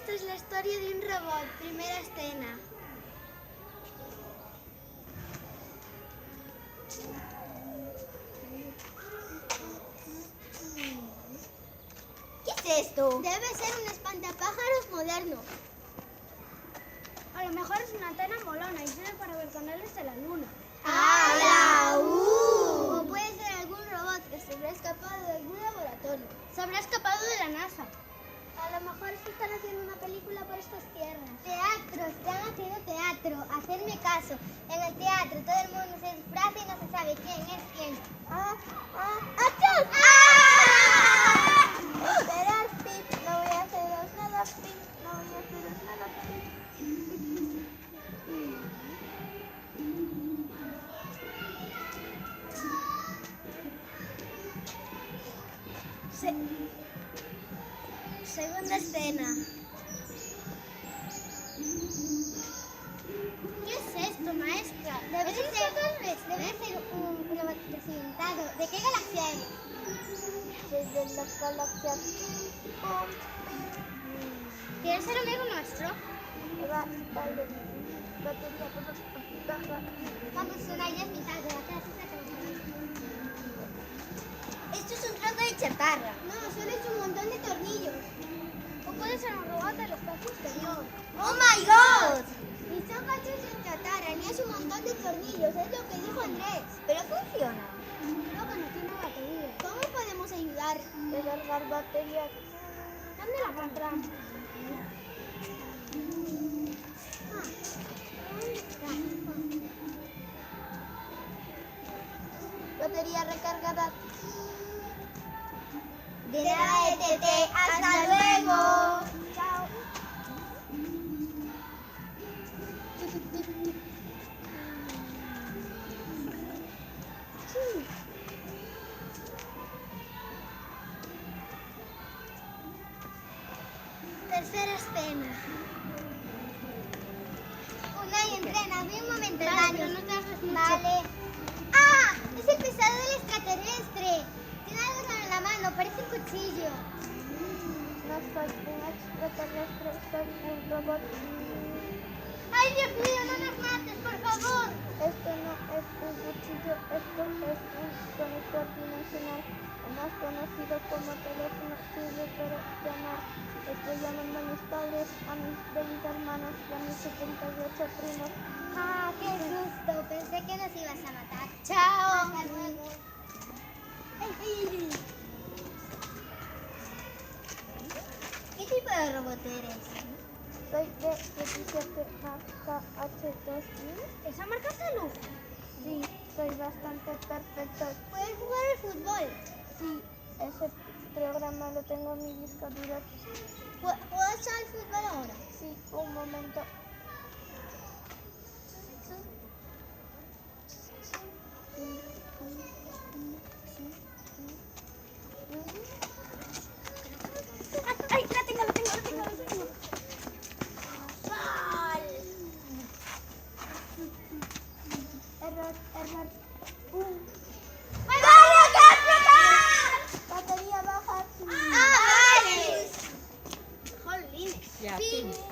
Esta es la historia de un robot, primera escena. ¿Qué es esto? Debe ser un espantapájaros moderno. A lo mejor es una antena molona y sirve para ver canales de la luna. ¡Hala! O puede ser algún robot que se habrá escapado de algún laboratorio. Se habrá escapado de la NASA. A lo mejor es que están haciendo una película por estas tierras. Teatro, están haciendo teatro. Hacerme caso. En el teatro todo el mundo se disfraza y no se sabe quién es quién. ¡Achos! Esperar, Pip. No voy a haceros nada, Pip. No voy a haceros nada, Pip. Segunda escena. ¿Qué es esto, maestra? Debe ser un robot presentado. ¿De qué galaxia eres? Desde la galaxia. ¿Quieres ser amigo nuestro? Vale. Vamos, Sunaya, es mi tarde. Esto es un trozo de chatarra. No, solo es un montón de tornillos. O puede ser un robot del espacio exterior. ¡Oh, my God! Ni son cachos de chatarra, ni es un montón de tornillos. Es lo que dijo Andrés. Pero funciona. Creo que no tiene batería. ¿Cómo podemos ayudar? Recargar baterías. ¿Dónde la encontramos? Batería recargada. De nada, ETT. ¡Hasta luego! Chao. Tercera escena. Unai, entrena. Ve un momento, Vale, hermano. pero no te hagas mucho. Vale. ¡Ah! Es el pesado del extraterrestre. Tiene algo en la mano. Parece un cuchillo. No soy un extraterrestre. Soy un robot. ¡Ay, Dios mío, no nos mates, por favor! Esto no es un cuchillo. Esto es un conector dimensional. Más conocido como teléfono. Sirve para llamar. Estoy llamando a mis padres, a mis 20 hermanos y a mis 78 primos. ¡Ah, qué susto! Pensé que nos ibas a matar. ¡Chao! Hasta luego. ¿Qué tipo de robot eres? Soy de 17 KH2. ¿Esa marca es de lujo? Sí, soy bastante perfecto. ¿Puedes jugar al fútbol? Sí, ese programa lo tengo en mi disco duro. ¿Puedo echar al fútbol ahora? Sí, un momento. ¡Ay, la tengo! Error. Batería baja. ¡Ah, vale! ¡Jolines! Ya, Fin. fin.